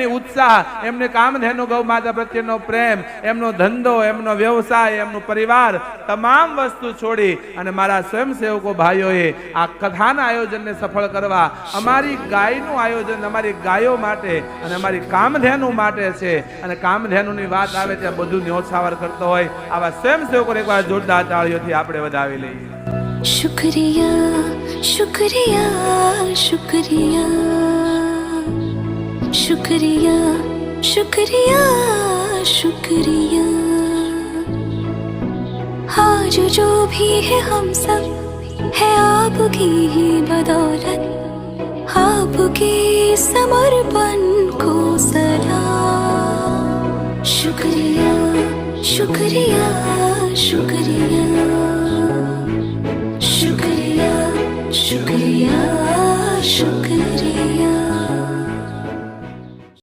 એમની ઉત્સાહ, એમની કામધેનુ ગૌ માતા પ્રત્યેનો પ્રેમ, એમનો ધંધો, એમનો વ્યવસાય, એમનું પરિવાર, તમામ વસ્તુ છોડી અને મારા સ્વયંસેવકો ભાઈઓએ આ કથાના આયોજનને સફળ કરવા અમારી ગાયનું આયોજન અમારી ગાયો માટે અને અમારી કામધેનુ માટે છે. અને કામધેનુની વાત આવે ત્યાં બધું ન્યોછાવર કરતો હોય આવા સ્વયંસેવકોને એકવાર જોરદાર તાળીઓથી આપણે વધાવી લઈએ. शुक्रिया शुक्रिया शुक्रिया शुक्रिया शुक्रिया शुक्रिया आज जो भी है हम सब है आपकी ही बदौलत, आपके समर्पण को सलाम. शुक्रिया शुक्रिया शुक्रिया शुक्रिया शुक्रिया शुक्रिया.